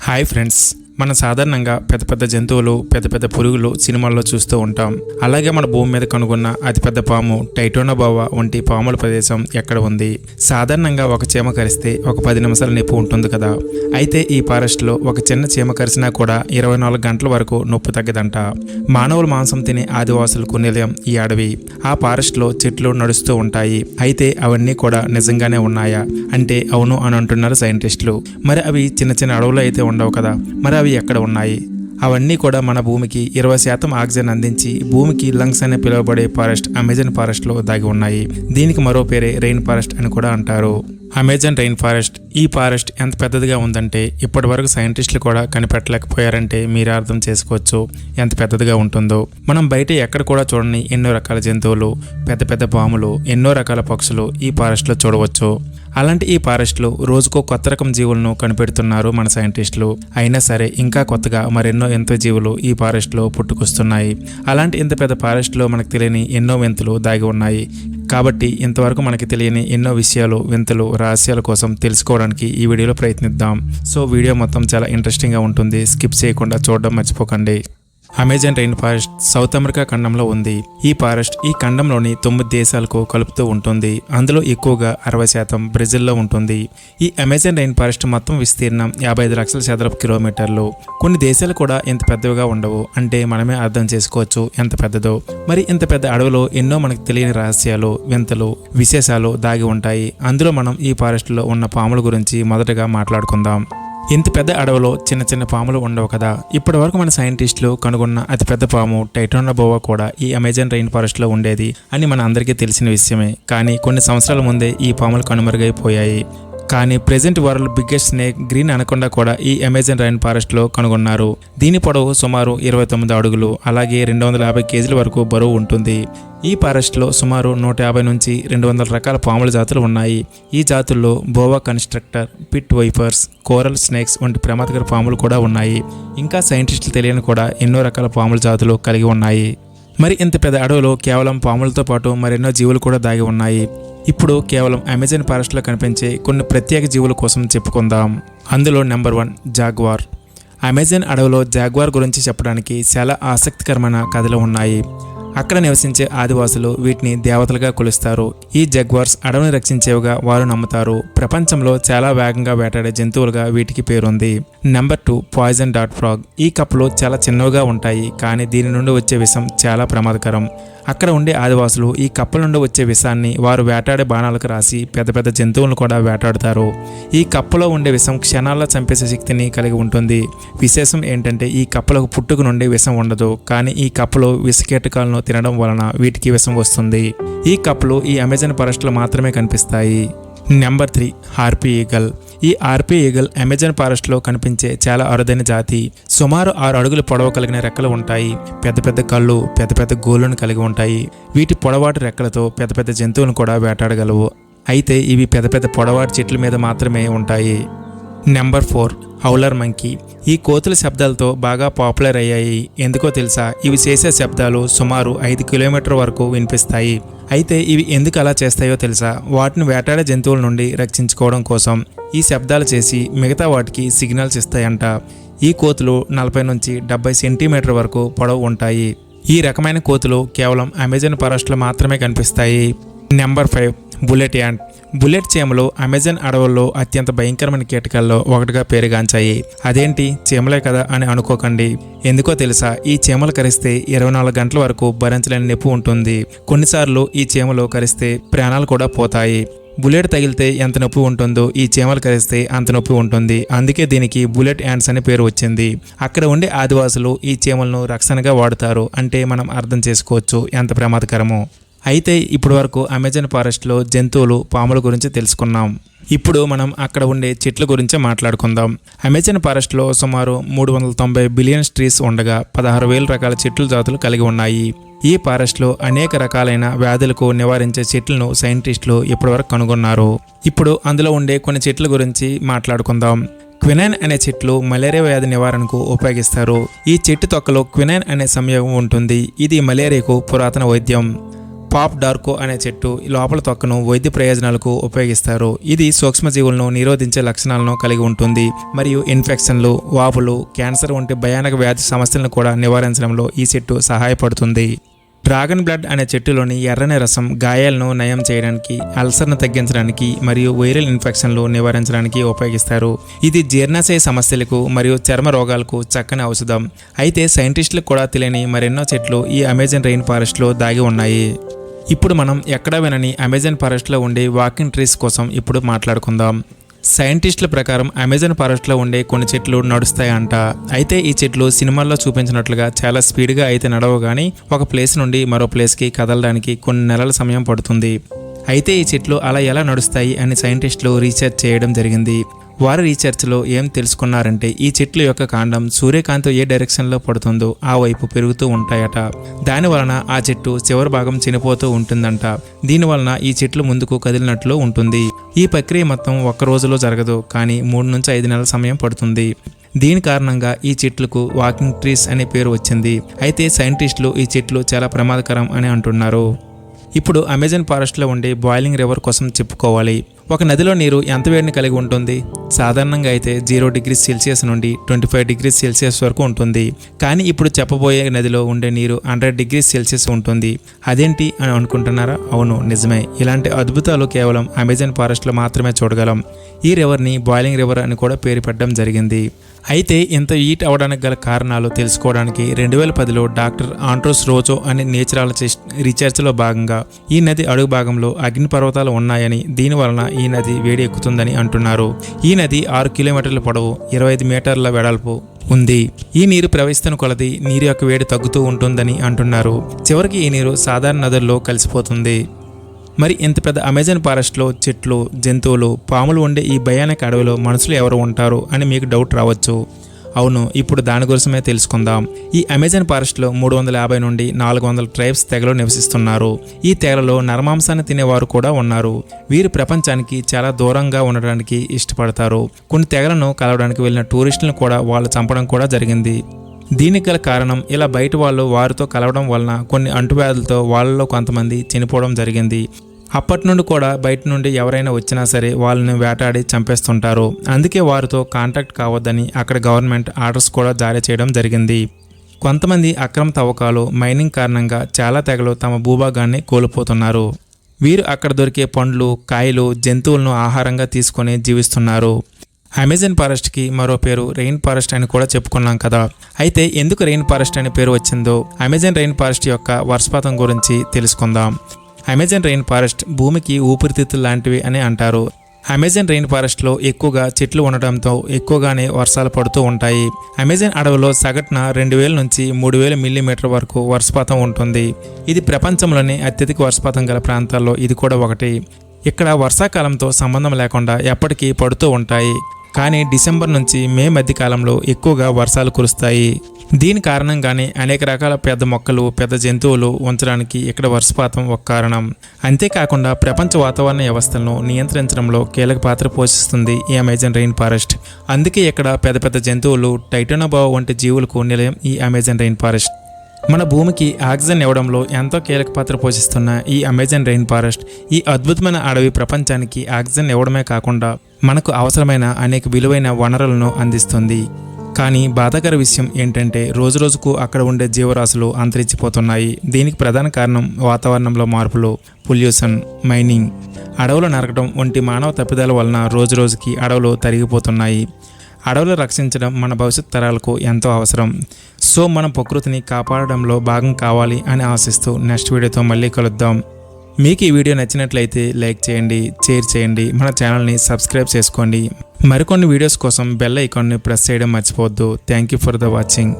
Hi friends, మనం సాధారణంగా పెద్ద పెద్ద జంతువులు, పెద్ద పెద్ద పురుగులు సినిమాల్లో చూస్తూ ఉంటాం. అలాగే మన భూమి మీద కనుగొన్న అతిపెద్ద పాము టైటోనోబోవా వంటి పాముల ప్రదేశం ఎక్కడ ఉంది? సాధారణంగా ఒక చీమ కరిస్తే ఒక 10 నిమిషాల నొప్పి ఉంటుంది కదా. అయితే ఈ ఫారెస్ట్లో ఒక చిన్న చీమ కరిసినా కూడా 24 గంటల వరకు నొప్పి తగ్గదంట. మానవుల మాంసం తినే ఆదివాసులకు నిలయం ఈ అడవి. ఆ ఫారెస్ట్లో చెట్లు నడుస్తూ ఉంటాయి. అయితే అవన్నీ కూడా నిజంగానే ఉన్నాయా అంటే అవును అని అంటున్నారు సైంటిస్టులు. మరి అవి చిన్న చిన్న అడవులు అయితే ఉండవు కదా, మరి అవి ఎక్కడ ఉన్నాయి? అవన్నీ కూడా మన భూమికి 20% ఆక్సిజన్ అందించి భూమికి లంగ్స్ అనే పిలువబడే ఫారెస్ట్ అమెజాన్ ఫారెస్ట్లో దాగి ఉన్నాయి. దీనికి మరో పేరే రెయిన్ ఫారెస్ట్ అని కూడా అంటారు. Amazon rain forest. ఈ ఫారెస్ట్ ఎంత పెద్దదిగా ఉందంటే ఇప్పటి వరకు సైంటిస్టులు కూడా కనిపెట్టలేకపోయారంటే మీరు అర్థం చేసుకోవచ్చు ఎంత పెద్దదిగా ఉంటుందో. మనం బయట ఎక్కడ కూడా చూడని ఎన్నో రకాల జంతువులు, పెద్ద పెద్ద పాములు, ఎన్నో రకాల పక్షులు ఈ ఫారెస్ట్లో చూడవచ్చు. అలాంటి ఈ ఫారెస్ట్లో రోజుకో కొత్త రకం జీవులను కనిపెడుతున్నారు మన సైంటిస్టులు. అయినా సరే ఇంకా కొత్తగా మరెన్నో ఎంతో జీవులు ఈ ఫారెస్ట్లో పుట్టుకొస్తున్నాయి. అలాంటి ఇంత పెద్ద ఫారెస్ట్లో మనకు తెలియని ఎన్నో వింతలు దాగి ఉన్నాయి. కాబట్టి ఇంతవరకు మనకి తెలియని ఎన్నో విషయాలు, వింతలు, రహస్యాల కోసం తెలుసుకోవడానికి ఈ వీడియోలో ప్రయత్నిద్దాం. సో వీడియో మొత్తం చాలా ఇంట్రెస్టింగ్గా ఉంటుంది. స్కిప్ చేయకుండా చూడడం మర్చిపోకండి. Amazon rain forest south America ఖండంలో ఉంది. ఈ ఫారెస్ట్ ఈ ఖండంలోని 9 దేశాలకు కలుపుతూ ఉంటుంది. అందులో ఎక్కువగా 60% బ్రెజిల్లో ఉంటుంది. ఈ అమెజాన్ రెయిన్ ఫారెస్ట్ మొత్తం విస్తీర్ణం 55 లక్షల చదరపు కిలోమీటర్లు. కొన్ని దేశాలు కూడా ఎంత పెద్దవిగా ఉండవు. అంటే మనమే అర్థం చేసుకోవచ్చు ఎంత పెద్దదో. మరి ఇంత పెద్ద అడవిలో ఎన్నో మనకు తెలియని రహస్యాలు, వింతలు, విశేషాలు దాగి ఉంటాయి. అందులో మనం ఈ ఫారెస్ట్లో ఉన్న పాముల గురించి మొదటగా మాట్లాడుకుందాం. ఇంత పెద్ద అడవిలో చిన్న చిన్న పాములు ఉండవు కదా. ఇప్పటి వరకు మన సైంటిస్టులు కనుగొన్న అతిపెద్ద పాము టైటోనోబోవా కూడా ఈ అమెజాన్ రెయిన్ ఫారెస్ట్లో ఉండేది అని మన అందరికీ తెలిసిన విషయమే. కానీ కొన్ని సంవత్సరాల ముందే ఈ పాములు కనుమరుగైపోయాయి. కానీ present world biggest snake green anaconda కూడా ఈ అమెజాన్ రెయిన్ ఫారెస్ట్లో కనుగొన్నారు. దీని పొడవు సుమారు 29 అడుగులు, అలాగే 250 కేజీల వరకు బరువు ఉంటుంది. ఈ ఫారెస్ట్లో సుమారు 150 నుంచి 200 రకాల పాముల జాతులు ఉన్నాయి. ఈ జాతుల్లో boa constrictor, pit vipers, coral snakes వంటి ప్రమాదకర పాములు కూడా ఉన్నాయి. ఇంకా సైంటిస్టులు తెలియని కూడా ఎన్నో రకాల పాముల జాతులు కలిగి ఉన్నాయి. మరి ఇంత పెద్ద అడవిలో కేవలం పాములతో పాటు మరెన్నో జీవులు కూడా దాగి ఉన్నాయి. ఇప్పుడు కేవలం అమెజాన్ ఫారెస్ట్లో కనిపించే కొన్ని ప్రత్యేక జీవుల కోసం చెప్పుకుందాం. అందులో నెంబర్ 1 జాగ్వార్. అమెజాన్ అడవిలో జాగ్వార్ గురించి చెప్పడానికి చాలా ఆసక్తికరమైన కథలు ఉన్నాయి. అక్కడ నివసించే ఆదివాసులు వీటిని దేవతలుగా కొలుస్తారు. ఈ జాగ్వార్స్ అడవిని రక్షించేవిగా వారు నమ్ముతారు. ప్రపంచంలో చాలా వేగంగా వేటాడే జంతువులుగా వీటికి పేరుంది. Number 2 poison dot frog. ఈ కప్పలు చాలా చిన్నవిగా ఉంటాయి, కానీ దీని నుండి వచ్చే విషం చాలా ప్రమాదకరం. అక్కడ ఉండే ఆదివాసులు ఈ కప్పల నుండి వచ్చే విషాన్ని వారు వేటాడే బాణాలకు రాసి పెద్ద పెద్ద జంతువులను కూడా వేటాడుతారు. ఈ కప్పలో ఉండే విషం క్షణాల్లో చంపేసే శక్తిని కలిగి ఉంటుంది. విశేషం ఏంటంటే ఈ కప్పలకు పుట్టుక నుండి విషం ఉండదు, కానీ ఈ కప్పలు విషకీటకాలను తినడం వలన వీటికి విషం వస్తుంది. ఈ కప్పలు ఈ అమెజాన్ ఫారెస్ట్లో మాత్రమే కనిపిస్తాయి. Number 3 harpy eagle. ఈ హార్పీ ఈగల్ అమెజాన్ ఫారెస్ట్లో కనిపించే చాలా అరుదైన జాతి. సుమారు 6 అడుగుల పొడవు కలిగిన రెక్కలు ఉంటాయి. పెద్ద పెద్ద కళ్ళు, పెద్ద పెద్ద గోళ్ళను కలిగి ఉంటాయి. వీటి పొడవాటి రెక్కలతో పెద్ద పెద్ద జంతువులను కూడా వేటాడగలవు. అయితే ఇవి పెద్ద పెద్ద పొడవాటి చెట్ల మీద మాత్రమే ఉంటాయి. Number 4 howler monkey. ఈ కోతుల శబ్దాలతో బాగా పాపులర్ అయ్యాయి. ఎందుకో తెలుసా? ఇవి చేసే శబ్దాలు సుమారు 5 కిలోమీటర్ల వరకు వినిపిస్తాయి. అయితే ఇవి ఎందుకు అలా చేస్తాయో తెలుసా? వాటిని వేటాడే జంతువుల నుండి రక్షించుకోవడం కోసం ఈ శబ్దాలు చేసి మిగతా వాటికి సిగ్నల్స్ ఇస్తాయంట. ఈ కోతులు 40 నుంచి 70 సెంటీమీటర్ వరకు పొడవు ఉంటాయి. ఈ రకమైన కోతులు కేవలం అమెజాన్ ఫారెస్ట్లో మాత్రమే కనిపిస్తాయి. Number 5 bullet ant. బుల్లెట్ చీమలు అమెజాన్ అడవుల్లో అత్యంత భయంకరమైన కీటకాల్లో ఒకటిగా పేరుగాంచాయి. అదేంటి, చీమలే కదా అని అనుకోకండి. ఎందుకో తెలుసా? ఈ చీమలు కరిస్తే 24 గంటల వరకు భరించలేని నొప్పి ఉంటుంది. కొన్నిసార్లు ఈ చీమలు కరిస్తే ప్రాణాలు కూడా పోతాయి. బుల్లెట్ తగిలితే ఎంత నొప్పి ఉంటుందో ఈ చీమలు కరిస్తే అంత నొప్పి ఉంటుంది. అందుకే దీనికి బుల్లెట్ యాంట్స్ అనే పేరు వచ్చింది. అక్కడ ఉండే ఆదివాసులు ఈ చీమలను రక్షణగా వాడుతారు. అంటే మనం అర్థం చేసుకోవచ్చు ఎంత ప్రమాదకరమో. అయితే ఇప్పటి వరకు అమెజాన్ ఫారెస్ట్లో జంతువులు, పాముల గురించి తెలుసుకున్నాం. ఇప్పుడు మనం అక్కడ ఉండే చెట్ల గురించి మాట్లాడుకుందాం. అమెజాన్ ఫారెస్ట్లో సుమారు 390 బిలియన్ ట్రీస్ ఉండగా 16,000 రకాల చెట్ల జాతులు కలిగి ఉన్నాయి. ఈ ఫారెస్ట్లో అనేక రకాలైన వ్యాధులకు నివారించే చెట్లను సైంటిస్టులు ఇప్పటివరకు కనుగొన్నారు. ఇప్పుడు అందులో ఉండే కొన్ని చెట్ల గురించి మాట్లాడుకుందాం. క్వినైన్ అనే చెట్లు మలేరియా వ్యాధి నివారణకు ఉపయోగిస్తారు. ఈ చెట్టు తొక్కలో క్వినైన్ అనే సంయోగం ఉంటుంది. ఇది మలేరియాకు పురాతన వైద్యం. పాప్ డార్కో అనే చెట్టు లోపల తొక్కను వైద్య ప్రయోజనాలకు ఉపయోగిస్తారు. ఇది సూక్ష్మజీవులను నిరోధించే లక్షణాలను కలిగి ఉంటుంది మరియు ఇన్ఫెక్షన్లు, వాపులు, క్యాన్సర్ వంటి భయానక వ్యాధి సమస్యలను కూడా నివారించడంలో ఈ చెట్టు సహాయపడుతుంది. డ్రాగన్ బ్లడ్ అనే చెట్టులోని ఎర్రని రసం గాయాలను నయం చేయడానికి, అల్సర్ను తగ్గించడానికి మరియు వైరల్ ఇన్ఫెక్షన్లు నివారించడానికి ఉపయోగిస్తారు. ఇది జీర్ణాశయ సమస్యలకు మరియు చర్మ రోగాలకు చక్కని ఔషధం. అయితే సైంటిస్టులకు కూడా తెలియని మరెన్నో చెట్లు ఈ అమెజాన్ రెయిన్ ఫారెస్ట్లో దాగి ఉన్నాయి. ఇప్పుడు మనం ఎక్కడా వినని అమెజాన్ ఫారెస్ట్లో ఉండే వాకింగ్ ట్రీస్ కోసం ఇప్పుడు మాట్లాడుకుందాం. సైంటిస్టుల ప్రకారం అమెజాన్ ఫారెస్ట్లో ఉండే కొన్ని చెట్లు నడుస్తాయంట. అయితే ఈ చెట్లు సినిమాల్లో చూపించినట్లుగా చాలా స్పీడ్గా అయితే నడవవు, కానీ ఒక ప్లేస్ నుండి మరో ప్లేస్కి కదలడానికి కొన్ని నెలల సమయం పడుతుంది. అయితే ఈ చెట్లు అలా ఎలా నడుస్తాయి అని సైంటిస్టులు రీసెర్చ్ చేయడం జరిగింది. వారి రీసెర్చ్లో ఏం తెలుసుకున్నారంటే ఈ చెట్ల యొక్క కాండం సూర్యకాంతి ఏ డైరెక్షన్లో పడుతుందో ఆ వైపు పెరుగుతూ ఉంటాయట. దాని వలన ఆ చెట్టు చివరి భాగం చనిపోతూ ఉంటుందంట. దీనివలన ఈ చెట్లు ముందుకు కదిలినట్లు ఉంటుంది. ఈ ప్రక్రియ మొత్తం ఒక్క రోజులో జరగదు, కానీ 3 నుంచి 5 నెలల సమయం పడుతుంది. దీని కారణంగా ఈ చెట్లకు వాకింగ్ ట్రీస్ అనే పేరు వచ్చింది. అయితే సైంటిస్టులు ఈ చెట్లు చాలా ప్రమాదకరం అని అంటున్నారు. ఇప్పుడు అమెజాన్ ఫారెస్ట్లో ఉండే బాయిలింగ్ రివర్ కోసం చెప్పుకోవాలి. ఒక నదిలో నీరు ఎంత వేడిని కలిగి ఉంటుంది? సాధారణంగా అయితే 0 డిగ్రీ సెల్సియస్ నుండి 25 డిగ్రీ సెల్సియస్ వరకు ఉంటుంది. కానీ ఇప్పుడు చెప్పబోయే నదిలో ఉండే నీరు 100 డిగ్రీ సెల్సియస్ ఉంటుంది. అదేంటి అని అనుకుంటున్నారా? అవును, నిజమే. ఇలాంటి అద్భుతాలు కేవలం అమెజాన్ ఫారెస్ట్లో మాత్రమే చూడగలం. ఈ రివర్ని బాయిలింగ్ రివర్ అని కూడా పేరు పెట్టడం జరిగింది. అయితే ఇంత హీట్ అవడానికి గల కారణాలు తెలుసుకోవడానికి 2010లో డాక్టర్ ఆండ్రోస్ రోజో అనే నేచురాలజిస్ట్ రీసెర్చ్లో భాగంగా ఈ నది అడుగు భాగంలో అగ్నిపర్వతాలు ఉన్నాయని, దీనివలన ఈ నది వేడి ఎక్కుతుందని అంటున్నారు. ఈ నది 6 కిలోమీటర్ల పొడవు, 25 మీటర్ల వెడల్పు ఉంది. ఈ నీరు ప్రవహిస్తున్న కొలది నీరు యొక్క వేడి తగ్గుతూ ఉంటుందని అంటున్నారు. చివరికి ఈ నీరు సాధారణ నదుల్లో కలిసిపోతుంది. మరి ఇంత పెద్ద అమెజాన్ ఫారెస్ట్లో చెట్లు, జంతువులు, పాములు ఉండే ఈ భయానక అడవిలో మనుషులు ఎవరు ఉంటారు అని మీకు డౌట్ రావచ్చు. అవును, ఇప్పుడు దాని కోసమే తెలుసుకుందాం. ఈ అమెజాన్ ఫారెస్ట్లో 350 నుండి 400 ట్రైబ్స్ తెగలు నివసిస్తున్నారు. ఈ తెగలలో నరమాంసాన్ని తినేవారు కూడా ఉన్నారు. వీరు ప్రపంచానికి చాలా దూరంగా ఉండడానికి ఇష్టపడతారు. కొన్ని తెగలను కలవడానికి వెళ్ళిన టూరిస్టులను కూడా వాళ్ళు చంపడం కూడా జరిగింది. దీనికి గల కారణం ఇలా బయట వాళ్ళు వారితో కలవడం వలన కొన్ని అంటువ్యాధులతో వాళ్ళలో కొంతమంది చనిపోవడం జరిగింది. అప్పటి నుండి కూడా బయట నుండి ఎవరైనా వచ్చినా సరే వాళ్ళని వేటాడి చంపేస్తుంటారు. అందుకే వారితో కాంటాక్ట్ కావద్దని అక్కడ గవర్నమెంట్ ఆర్డర్స్ కూడా జారీ చేయడం జరిగింది. కొంతమంది అక్రమ తవ్వకాలు, మైనింగ్ కారణంగా చాలా తెగలు తమ భూభాగాన్ని కోల్పోతున్నారు. వీరు అక్కడ దొరికే పండ్లు, కాయలు, జంతువులను ఆహారంగా తీసుకొని జీవిస్తున్నారు. అమెజాన్ ఫారెస్ట్కి మరో పేరు రెయిన్ ఫారెస్ట్ అని కూడా చెప్పుకున్నాం కదా. అయితే ఎందుకు రెయిన్ ఫారెస్ట్ అనే పేరు వచ్చిందో, అమెజాన్ రెయిన్ ఫారెస్ట్ యొక్క వర్షపాతం గురించి తెలుసుకుందాం. అమెజాన్ రెయిన్ ఫారెస్ట్ భూమికి ఊపిరితిత్తులు లాంటివి అని అంటారు. అమెజాన్ రెయిన్ ఫారెస్ట్లో ఎక్కువగా చెట్లు ఉండడంతో ఎక్కువగానే వర్షాలు పడుతూ ఉంటాయి. అమెజాన్ అడవిలో సగటున 2000 నుంచి 3000 మిల్లీమీటర్ వరకు వర్షపాతం ఉంటుంది. ఇది ప్రపంచంలోని అత్యధిక వర్షపాతం గల ప్రాంతాల్లో ఇది కూడా ఒకటి. ఇక్కడ వర్షాకాలంతో సంబంధం లేకుండా ఎప్పటికీ పడుతూ ఉంటాయి. కానీ డిసెంబర్ నుంచి మే మధ్య కాలంలో ఎక్కువగా వర్షాలు కురుస్తాయి. దీని కారణంగానే అనేక రకాల పెద్ద మొక్కలు, పెద్ద జంతువులు ఉంచడానికి ఇక్కడ వర్షపాతం ఒక కారణం. అంతేకాకుండా ప్రపంచ వాతావరణ వ్యవస్థలను నియంత్రించడంలో కీలక పాత్ర పోషిస్తుంది ఈ అమెజాన్ రెయిన్ ఫారెస్ట్. అందుకే ఇక్కడ పెద్ద పెద్ద జంతువులు, టైటానోబా వంటి జీవులకు నిలయం ఈ అమెజాన్ రెయిన్ ఫారెస్ట్. మన భూమికి ఆక్సిజన్ ఇవ్వడంలో ఎంతో కీలక పాత్ర పోషిస్తున్న ఈ అమెజాన్ రెయిన్ ఫారెస్ట్, ఈ అద్భుతమైన అడవి ప్రపంచానికి ఆక్సిజన్ ఇవ్వడమే కాకుండా మనకు అవసరమైన అనేక విలువైన వనరులను అందిస్తుంది. కానీ బాధాకర విషయం ఏంటంటే రోజురోజుకు అక్కడ ఉండే జీవరాశులు అంతరించిపోతున్నాయి. దీనికి ప్రధాన కారణం వాతావరణంలో మార్పులు, పొల్యూషన్, మైనింగ్, అడవులు నరకడం వంటి మానవ తప్పిదాల వలన రోజురోజుకి అడవులు తరిగిపోతున్నాయి. అడవులు రక్షించడం మన భవిష్యత్ తరాలకు ఎంతో అవసరం. సో మనం ప్రకృతిని కాపాడడంలో భాగం కావాలి అని ఆశిస్తూ నెక్స్ట్ వీడియోతో మళ్ళీ కలుద్దాం. మీకు ఈ వీడియో నచ్చినట్లయితే లైక్ చేయండి, షేర్ చేయండి, మన ఛానల్ని సబ్స్క్రైబ్ చేసుకోండి. మరికొన్ని వీడియోస్ కోసం బెల్ ఐకాన్ని ప్రెస్ చేయడం మర్చిపోవద్దు. Thank you for the watching.